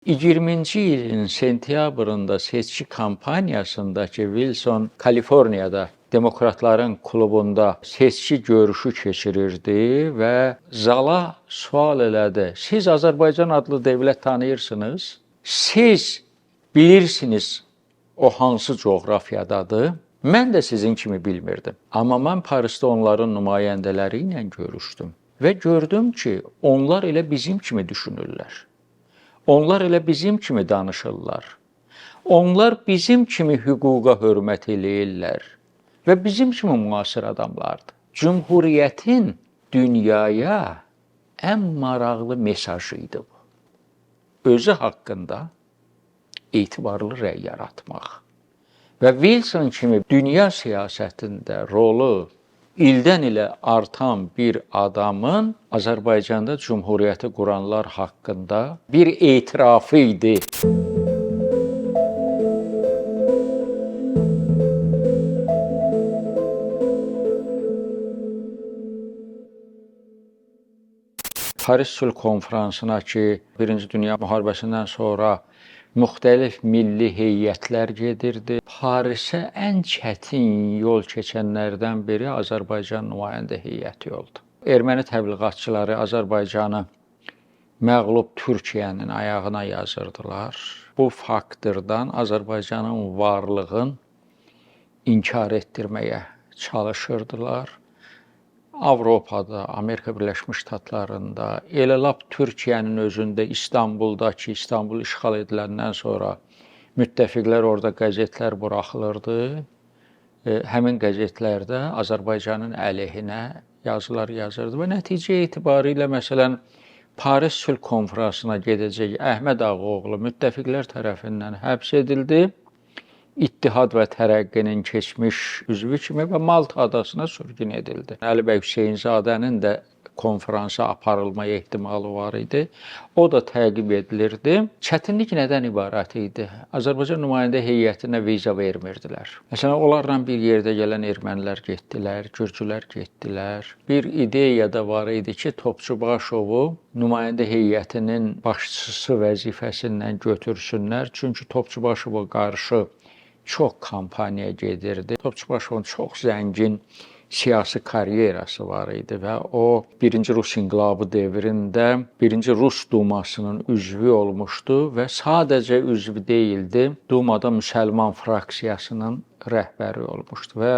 2020-ci ilin sentyabrında seçki kampaniyasındakı Wilson Kaliforniyada Demokratların klubunda seçki görüşü keçirirdi və zala sual elədi. Siz Azərbaycan adlı dövlət tanıyırsınız? Siz bilirsiniz o hansı coğrafiyadadır? Mən də sizin kimi bilmirdim. Amma mən Parisdə onların nümayəndələri ilə görüşdüm və gördüm ki, onlar elə bizim kimi düşünürlər. Onlar elə bizim kimi danışırlar. Onlar bizim kimi hüquqa hörmət eləyirlər və bizim kimi müasir adamlardır. Cümhuriyyətin dünyaya ən maraqlı mesajı idi bu. Özü haqqında etibarlı rəy yaratmaq. Və Wilson kimi dünya siyasətində rolu ildən ilə artan bir adamın Azərbaycanda Cümhuriyyəti quranlar haqqında bir etirafı idi. Paris Sülh Konfransına ki, Birinci Dünya Müharibəsindən sonra müxtəlif milli heyətlər gedirdi. Parisə ən çətin yol keçənlərdən biri Azərbaycan nümayəndə heyəti oldu. Erməni təbliğatçıları Azərbaycanı məğlub Türkiyənin ayağına yazırdılar. Bu faktordan Azərbaycanın varlığını inkar etdirməyə çalışırdılar. Avropada, Amerika Birləşmiş Ştatlarında, elə lap Türkiyənin özündə İstanbuldakı, İstanbul işğal ediləndən sonra müttəfiqlər orada qəzetlər buraxılırdı. Həmin qəzetlərdə Azərbaycanın əleyhinə yazılar yazırdı və nəticə etibarilə məsələn Paris Sülh Konfransına gedəcək Əhməd Ağaoğlu müttəfiqlər tərəfindən həbs edildi. İttihad və Tərəqqinin keçmiş üzvü kimi və Malta adasına sürgün edildi. Əli bəy Hüseynzadənin də konfransa aparılma ehtimalı var idi. O da təqib edilirdi. Çətinlik nədən ibarət idi? Azərbaycan nümayəndə heyətinə viza vermirdilər. Məsələn, onlarla bir yerdə gələn ermənilər getdilər, gürcülər getdilər. Bir ideya da var idi ki, Topçubaşovu nümayəndə heyətinin başçısı vəzifəsindən götürsünlər. Çünki Topçubaşova qarşı çox kampaniya gedirdi. Topçubaşovun çox zəngin siyasi karyerası var idi və o Birinci Rus İnqilabı dövründə Birinci Rus Dumasının üzvü olmuşdu və sadəcə üzvü deyildi, Dumada müsəlman fraksiyasının rəhbəri olmuşdu və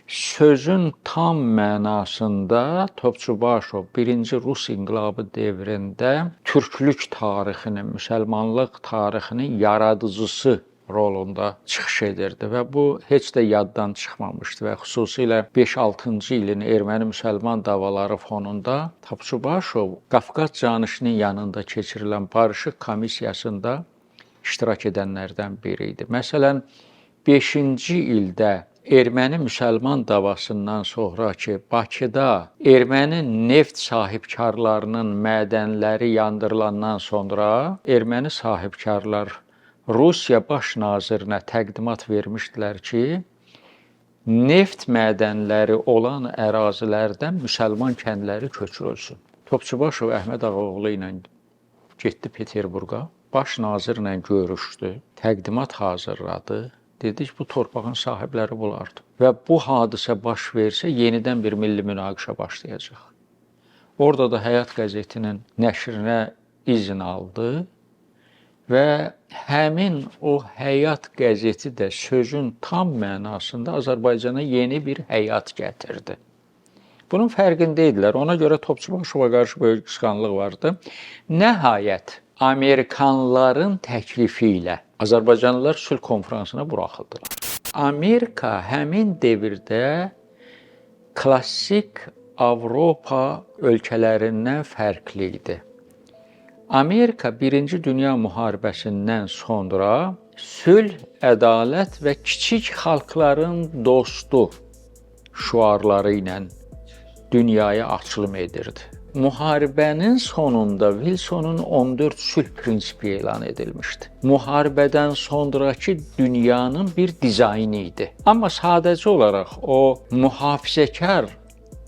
sözün tam mənasında Topçubaşov Birinci Rus İnqilabı dövründə türklük tarixinin, müsəlmanlıq tarixinin yaradıcısı rolunda çıxış edirdi və bu heç də yaddan çıxmamışdı və xüsusilə 5-6-cı ilin erməni-müsəlman davaları fonunda Topçubaşov Qafqaz canişinin yanında keçirilən barışıq komissiyasında iştirak edənlərdən biri idi. Məsələn, 5-ci ildə erməni-müsəlman davasından sonra ki, Bakıda erməni neft sahibkarlarının mədənləri yandırılandan sonra erməni sahibkarlar Rusiya baş nazirinə təqdimat vermişdilər ki, neft mədənləri olan ərazilərdən müsəlman kəndləri köçürülsün. Topçubaşov Əhməd Ağaoğlu ilə getdi Peterburqa, baş nazirlə görüşdü, təqdimat hazırladı. Dedik, bu torpağın sahibləri bulardı. Və bu hadisə baş versə, yenidən bir milli münaqişə başlayacaq. Orada da Həyat qəzetinin nəşrinə izin aldı. Və həmin o Həyat qəzeti də sözün tam mənasında Azərbaycana yeni bir həyat gətirdi. Bunun fərqində idilər. Ona görə Topçubaşova qarşı böyük qısqanlıq vardı. Nəhayət, Amerikanların təklifi ilə Azərbaycanlılar Sülh Konfransına buraxıldılar. Amerika həmin dövrdə klassik Avropa ölkələrindən fərqli idi. Amerika Birinci Dünya Müharibəsindən sonra sülh, ədalət və kiçik xalqların dostu şüarları ilə dünyaya açılım edirdi. Müharibənin sonunda Wilsonun 14 sülh prinsipi elan edilmişdi. Müharibədən sonraki dünyanın bir dizaynı idi. Amma sadəcə olaraq o mühafizəkar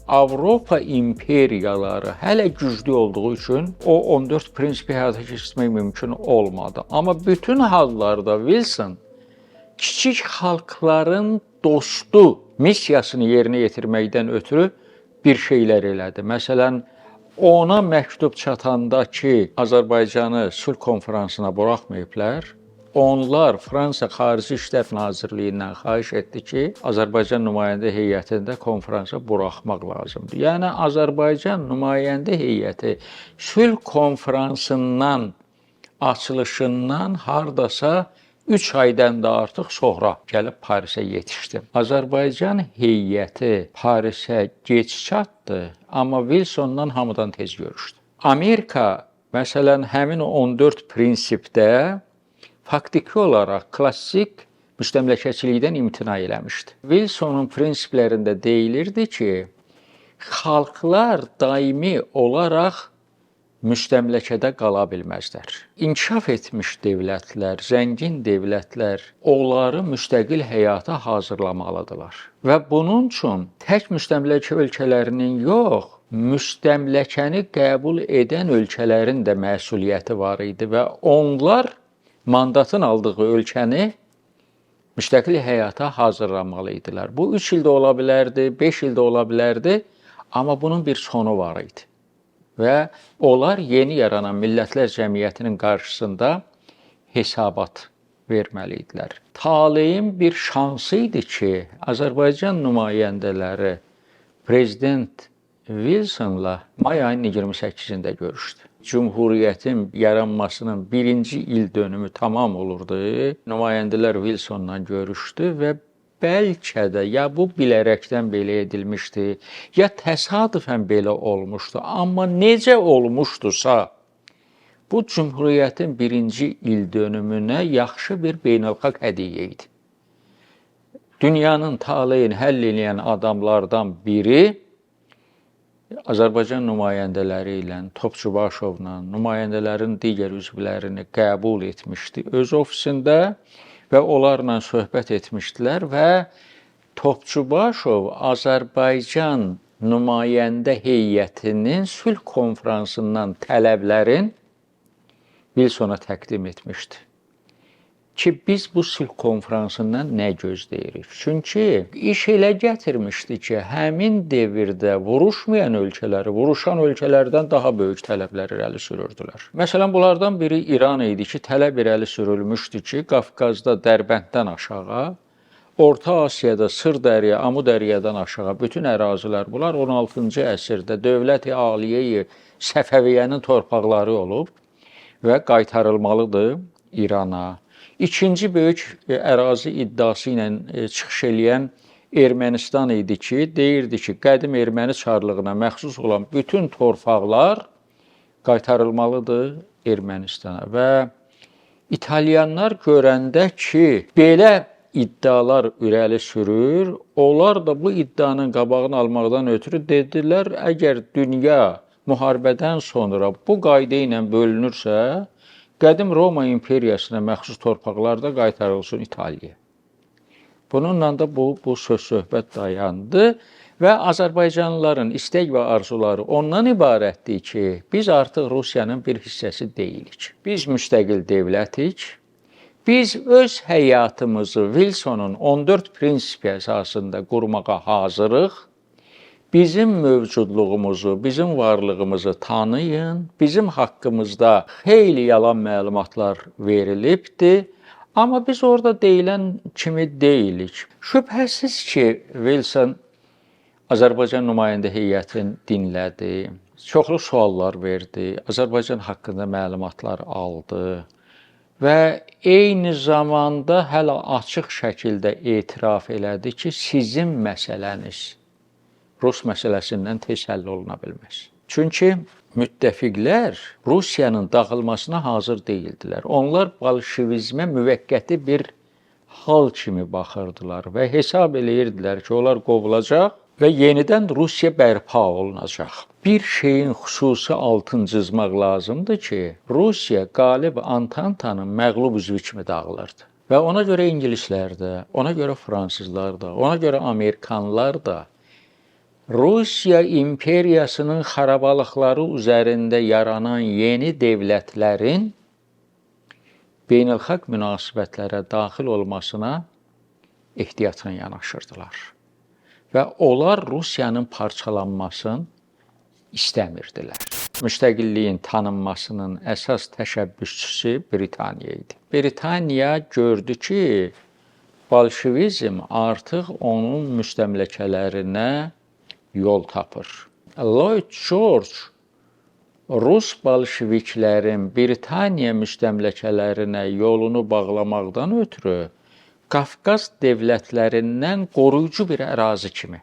Avropa imperiyaları hələ güclü olduğu üçün o 14 prinsipi həyata keçirmək mümkün olmadı. Amma bütün hallarda Wilson kiçik xalqların dostu missiyasını yerinə yetirməkdən ötürü bir şeylər elədi. Məsələn, ona məktub çatanda ki, Azərbaycanı sülh konfransına buraxmayıblar, onlar Fransa Xarici İşlər Nazirliyindən xahiş etdi ki, Azərbaycan nümayəndə heyətində konfransa buraxmaq lazımdır. Yəni, Azərbaycan nümayəndə heyəti sülh konfransından, açılışından hardasa 3 aydan da artıq sonra gəlib Parisə yetişdi. Azərbaycan heyəti Parisə gec çatdı, amma Wilsondan hamıdan tez görüşdü. Amerika, məsələn, həmin 14 prinsipdə faktiki olaraq klassik müstəmləkəçilikdən imtina eləmişdi. Wilsonun prinsiplərində deyilirdi ki, xalqlar daimi olaraq müstəmləkədə qala bilməzlər. İnkişaf etmiş dövlətlər, zəngin dövlətlər onları müstəqil həyata hazırlamalıdırlar. Və bunun üçün tək müstəmləkə ölkələrinin yox, müstəmləkəni qəbul edən ölkələrin də məsuliyyəti var idi və onlar mandatın aldığı ölkəni müstəqil həyata hazırlamalı idilər. Bu 3 ildə ola bilərdi, 5 ildə ola bilərdi, amma bunun bir sonu var idi. Və onlar yeni yaranan millətlər cəmiyyətinin qarşısında hesabat verməli idilər. Taleyin bir şansı idi ki, Azərbaycan nümayəndələri prezident Wilsonla may ayının 28-də görüşdü. Cümhuriyyətin yaranmasının 1-ci il dönümü tamam olurdu. Nümayəndələr Wilsonla görüşdü və bəlkə də ya bu bilərəkdən belə edilmişdi, ya təsadüfən belə olmuşdu. Amma necə olmuşdusa, bu Cümhuriyyətin 1-ci il dönümünə yaxşı bir beynəlxalq hədiyyə idi. Dünyanın taleyini həll edən adamlardan biri Azərbaycan nümayəndələri ilə, Topçubaşovla, nümayəndələrin digər üzvlərini qəbul etmişdi öz ofisində və onlarla söhbət etmişdilər və Topçubaşov Azərbaycan nümayəndə heyətinin sülh konfransından tələblərin Wilsona təqdim etmişdi. Ki, biz bu sülh konfransından nə gözləyirik? Çünki iş elə gətirmişdi ki, həmin devirdə vuruşmayan ölkələri, vuruşan ölkələrdən daha böyük tələblər irəli sürürdülər. Məsələn, bunlardan biri İran idi ki, tələb irəli sürülmüşdü ki, Qafqazda Dərbənddən aşağı, Orta Asiyada Sırdərya, Amudəryadan aşağı bütün ərazilər, bunlar 16-cı əsrdə dövlət-i aliyyə-i Səfəviyyənin torpaqları olub və qaytarılmalıdır İrana. İkinci böyük ərazi iddiası ilə çıxış eləyən Ermənistan idi ki, deyirdi ki, qədim erməni çarlığına məxsus olan bütün torpaqlar qaytarılmalıdır Ermənistana. Və İtalyanlar görəndə ki, belə iddialar irəli sürür, onlar da bu iddianın qabağını almaqdan ötürü dedilər, əgər dünya müharibədən sonra bu qayda ilə bölünürsə, qədim Roma imperiyasına məxsus torpaqlar da qaytarılsın İtaliyaya. Bununla da bu söz-söhbət dayandı və Azərbaycanlıların istək və arzuları ondan ibarətdir ki, biz artıq Rusiyanın bir hissəsi deyilik. Biz müstəqil dövlətik. Biz öz həyatımızı Wilsonun 14 prinsipi əsasında qurmağa hazırıq. Bizim mövcudluğumuzu, bizim varlığımızı tanıyın. Bizim haqqımızda xeyli yalan məlumatlar verilibdir. Amma biz orada deyilən kimi deyilik. Şübhəsiz ki, Wilson Azərbaycan nümayəndə heyətini dinlədi. Çoxlu suallar verdi. Azərbaycan haqqında məlumatlar aldı. Və eyni zamanda hələ açıq şəkildə etiraf elədi ki, sizin məsələniz Rus məsələsindən tez həll oluna bilməz. Çünki müttəfiqlər Rusiyanın dağılmasına hazır deyildilər. Onlar bolşevizmə müvəqqəti bir hal kimi baxırdılar və hesab eləyirdilər ki, onlar qovulacaq və yenidən Rusiya bərpa olunacaq. Bir şeyin xüsusi altını çizmək lazımdır ki, Rusiya qalib Antantanın məğlub üzvü kimi dağılırdı. Və ona görə ingilislər də, ona görə fransızlar da, ona görə amerikanlar da Rusiya imperiyasının xarabalıqları üzərində yaranan yeni dövlətlərin beynəlxalq münasibətlərə daxil olmasına ehtiyatla yanaşırdılar. Və onlar Rusiyanın parçalanmasını istəmirdilər. Müstəqilliyin tanınmasının əsas təşəbbüsçüsü Britaniya idi. Britaniya gördü ki, bolşevizm artıq onun müstəmləkələrinə yol tapır. Lloyd George Rus bolşeviklərin Britaniya müstəmləkələrinə yolunu bağlamaqdan ötürü Qafqaz dövlətlərindən qoruyucu bir ərazi kimi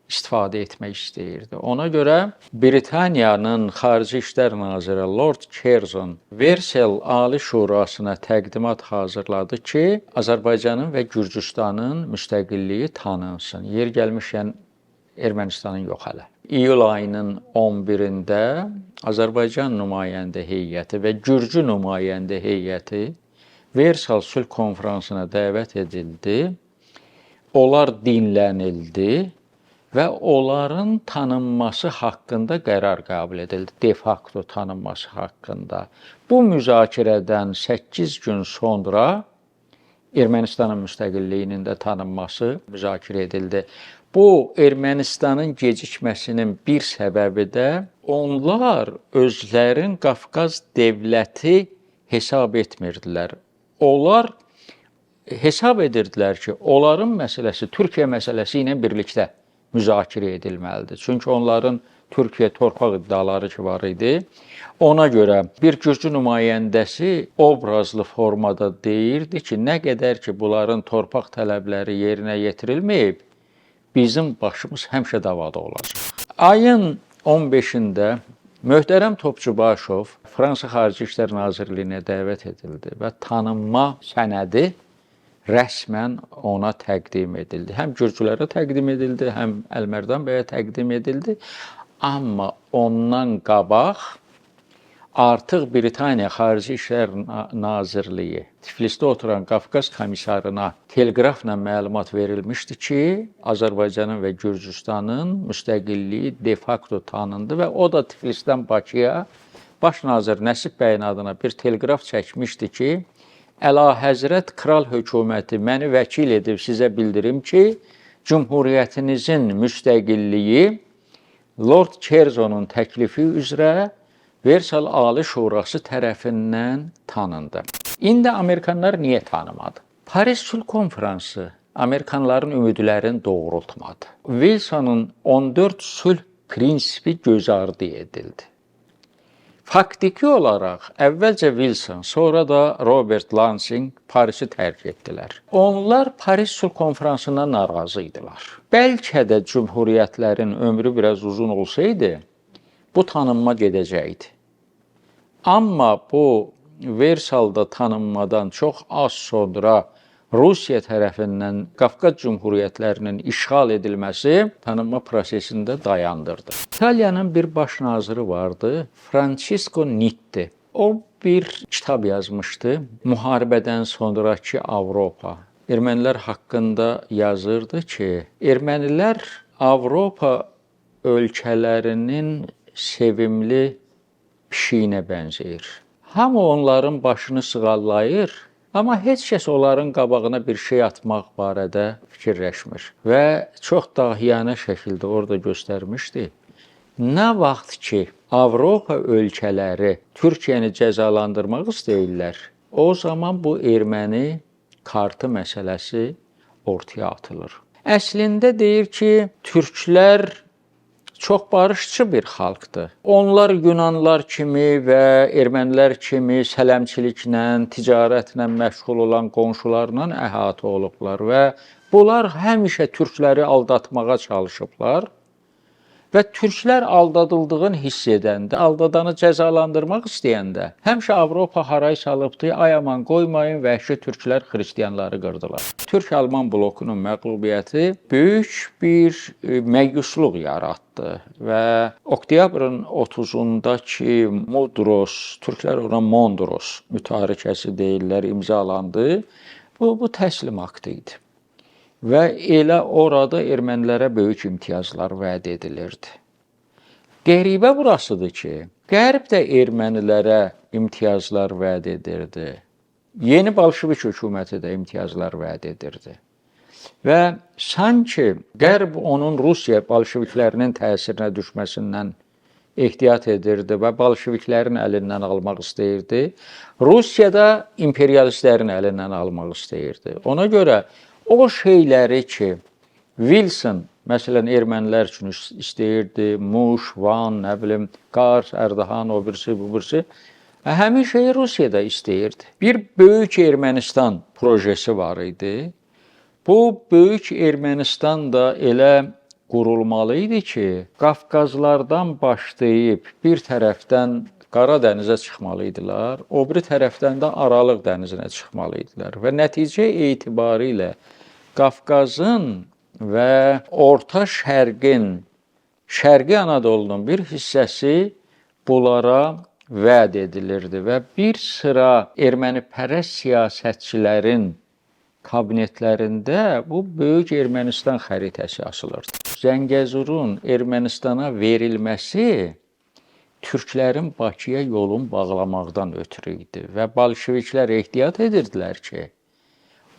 istifadə etmək istəyirdi. Ona görə Britaniyanın Xarici İşlər Naziri Lord Curzon Versal Ali Şurasına təqdimat hazırladı ki, Azərbaycanın və Gürcüstanın müstəqilliyi tanınsın. Yer gəlmişkən Ermənistanın yox hələ. İyul ayının 11-də Azərbaycan nümayəndə heyəti və Gürcü nümayəndə heyəti Versal Sülh Konfransına dəvət edildi. Onlar dinlənildi və onların tanınması haqqında qərar qəbul edildi. De facto tanınması haqqında. Bu müzakirədən 8 gün sonra Ermənistanın müstəqilliyinin də tanınması müzakirə edildi. Bu Ermənistanın gecikməsinin bir səbəbi də onlar özlərin Qafqaz dövləti hesab etmirdilər. Onlar hesab edirdilər ki, onların məsələsi Türkiyə məsələsi ilə birlikdə müzakirə edilməlidir. Çünki onların Türkiyə torpaq iddiaları ki var idi. Ona görə bir Gürcü nümayəndəsi obrazlı formada deyirdi ki, nə qədər ki bunların torpaq tələbləri yerinə yetirilməyib, bizim başımız həmişə davada olacaq. Ayın 15-də möhtərəm Topçubaşov Fransa Xarici İşlər Nazirliyinə dəvət edildi və tanınma sənədi rəsmən ona təqdim edildi. Həm Gürcülərə təqdim edildi, həm Əlmərdan bəyə təqdim edildi. Amma ondan qabaq artıq Britaniya Xarici İşlər Nazirliyi Tiflisdə oturan Qafqaz komissarına teleqrafla məlumat verilmişdi ki, Azərbaycanın və Gürcüstanın müstəqilliyi de facto tanındı və o da Tiflisdən Bakıya Baş nazir Nəsib bəyin adına bir teleqraf çəkmişdi ki, Əlahəzrət Kral hökuməti məni vəkil edib sizə bildirim ki, Cümhuriyyətinizin müstəqilliyi Lord Curzonun təklifi üzrə Versal Ali Şurası tərəfindən tanındı. İndi Amerikanlar niyə tanımadı? Paris Sülh Konfransı Amerikanların ümidlərini doğrultmadı. Wilsonun 14 sülh prinsipi göz ardı edildi. Faktiki olaraq əvvəlcə Wilson, sonra da Robert Lansing Parisi tərk etdilər. Onlar Paris Sülh Konfransından narazı idilər. Bəlkə də cümhuriyyətlərin ömrü biraz uzun olsaydı, bu tanınma gedəcəkdi. Amma bu Versalda tanınmadan çox az sonra Rusiya tərəfindən Qafqaz cümhuriyyətlərinin işğal edilməsi tanınma prosesində dayandırdı. İtaliyanın bir baş naziri vardı, Francesco Nitti. O bir kitab yazmışdı, Müharibədən sonrakı Avropa. Ermənilər haqqında yazırdı ki, ermənilər Avropa ölkələrinin sevimli pişiyinə bənzəyir. Hamı onların başını sığallayır, amma heç kəs onların qabağına bir şey atmaq barədə fikirləşmir. Və çox dahiyanə şəkildə orada göstərmişdi. Nə vaxt ki, Avropa ölkələri Türkiyəni cəzalandırmaq istəyirlər, o zaman bu erməni kartı məsələsi ortaya atılır. Əslində deyir ki, türklər çox barışçı bir xalqdır. Onlar Yunanlar kimi və ermənilər kimi sələmçiliklə, ticarətlə məşğul olan qonşularla əhatə olublar və bunlar həmişə türkləri aldatmağa çalışıblar və türklər aldadıldığını hiss edəndə, aldadanı cəzalandırmaq istəyəndə həmişə Avropa haray salıbdı, ay aman qoymayın, vəhşi türklər xristianları qırdılar. Türk-Alman blokunun məğlubiyyəti böyük bir məyusluq yaratdı və oktyabrın 30-undakı Mudros, türklər ona Mondros mütarikəsi deyirlər, imzalandı. Bu təslim aktı idi. və elə orada ermənilərə böyük imtiyazlar vəd edilirdi. Qəribə burasıdır ki, Qərb də ermənilərə imtiyazlar vəd edirdi. Yeni Bolşevik hökuməti də imtiyazlar vəd edirdi. Və sanki Qərb onun Rusiya bolşeviklərinin təsirinə düşməsindən ehtiyat edirdi və bolşeviklərin əlindən almaq istəyirdi. Rusiya da imperialistlərin əlindən almaq istəyirdi. Ona görə o şeyləri ki, Wilson, məsələn, ermənilər üçün istəyirdi, Muş, Van, nə bilim, Qars, Ərdahan, o birisi, bu birisi, həmin şeyi Rusiya da istəyirdi. Bir böyük Ermənistan projesi var idi. Bu böyük Ermənistan da elə qurulmalı idi ki, Qafqazlardan başlayıb bir tərəfdən Qara dənizə çıxmalı idilər, o biri tərəfdən də Aralıq dənizinə çıxmalı idilər və nəticə etibarilə Qafqazın və Orta Şərqin, Şərqi Anadolunun bir hissəsi bunlara vəd edilirdi və bir sıra ermənipərəst siyasətçilərin kabinetlərində bu böyük Ermənistan xəritəsi asılırdı. Zəngəzurun Ermənistana verilməsi türklərin Bakıya yolun bağlamaqdan ötürü idi və bolşeviklər ehtiyat edirdilər ki,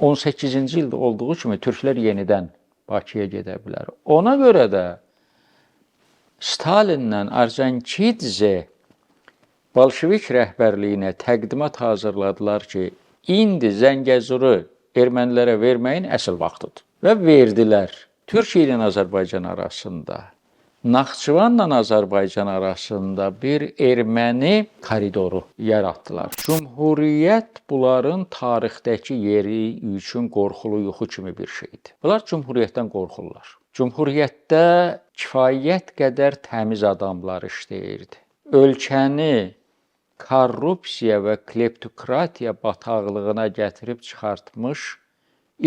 18-ci ildə olduğu kimi türklər yenidən Bakıya gedə bilər. Ona görə də Stalinlə Orconikidze bolşevik rəhbərliyinə təqdimat hazırladılar ki, indi Zəngəzuru ermənilərə verməyin əsl vaxtıdır. Və verdilər. Türkiyə ilə Azərbaycan arasında, Naxçıvanla Azərbaycan arasında bir erməni koridoru yaratdılar. Cümhuriyyət bunların tarixdəki yeri üçün qorxulu yuxu kimi bir şeydir. Bunlar Cümhuriyyətdən qorxurlar. Cümhuriyyətdə kifayət qədər təmiz adamlar işləyirdi. Ölkəni korrupsiya və kleptokratiya bataqlığına gətirib çıxartmış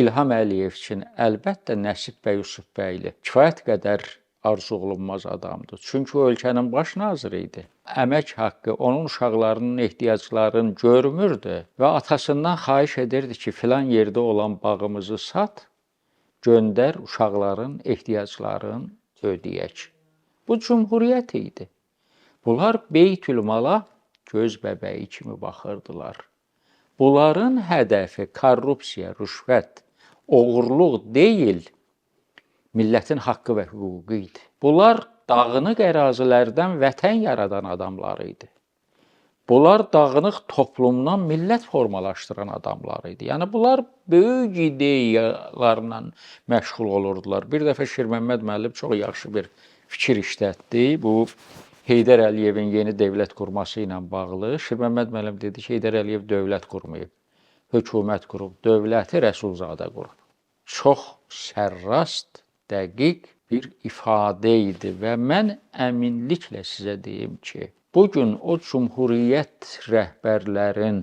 İlham Əliyev üçün əlbəttə Nəsib bəy Yusufbəyli kifayət qədər arzu olunmaz adamdır. Çünki o ölkənin baş naziri idi. Əmək haqqı onun uşaqlarının ehtiyaclarını görmürdü və atasından xahiş edirdi ki, filan yerdə olan bağımızı sat, göndər uşaqların ehtiyaclarını ödəyək. Bu Cümhuriyyət idi. Bunlar Beytülmala göz bəbəyi kimi baxırdılar. Bunların hədəfi korrupsiya, rüşvət, oğurluq deyil, millətin haqqı və hüququ idi. Bunlar dağınıq ərazilərdən vətən yaradan adamlar idi. Bunlar dağınıq toplumdan millət formalaşdıran adamlar idi. Yəni, bunlar böyük ideyalarla məşğul olurdular. Bir dəfə Şirməmməd müəllim çox yaxşı bir fikir işlətdi. Bu, Heydər Əliyevin yeni dövlət qurması ilə bağlı. Şirməmməd müəllim dedi ki, Heydər Əliyev dövlət qurmayıb, hökumət qurub, dövləti Rəsulzadə qurub. Çox sərrast, dəqiq bir ifadə idi və mən əminliklə sizə deyim ki, bugün o Cümhuriyyət rəhbərlərin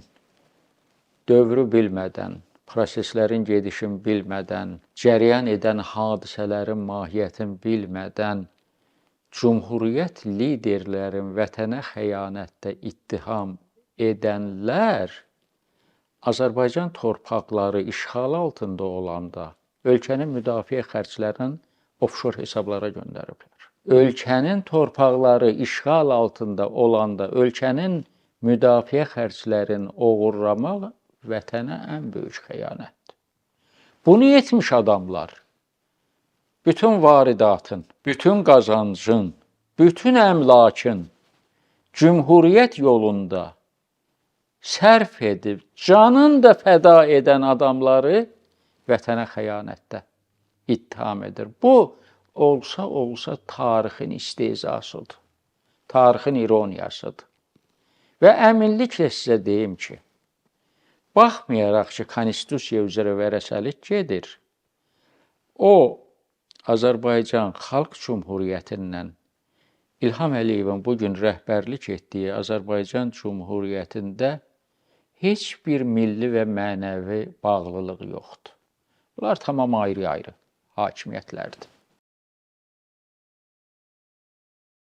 dövrü bilmədən, proseslərin gedişini bilmədən, cərəyan edən hadisələrin mahiyyətini bilmədən, Cümhuriyyət liderlərin vətənə xəyanətdə ittiham edənlər Azərbaycan torpaqları işğal altında olanda ölkənin müdafiə xərclərinin ofşor hesablara göndəriblər. Ölkənin torpaqları işğal altında olanda ölkənin müdafiə xərclərini oğurlamaq vətənə ən böyük xəyanətdir. Bunu etmiş adamlar bütün varidatın, bütün qazancın, bütün əmlakın Cümhuriyyət yolunda sərf edib, canını da fəda edən adamları vətənə xəyanətdə ittiham edir. Bu, olsa tarixin istehzasıdır, tarixin ironiyasıdır. Və əminliklə sizə deyim ki, baxmayaraq ki, konstitusiya üzrə vərəsəlik gedir, o, Azərbaycan Xalq Cümhuriyyətindən İlham Əliyevin bugün rəhbərlik etdiyi Azərbaycan Cümhuriyyətində heç bir milli və mənəvi bağlılıq yoxdur. Bunlar tamam ayrı-ayrı hakimiyyətlərdir.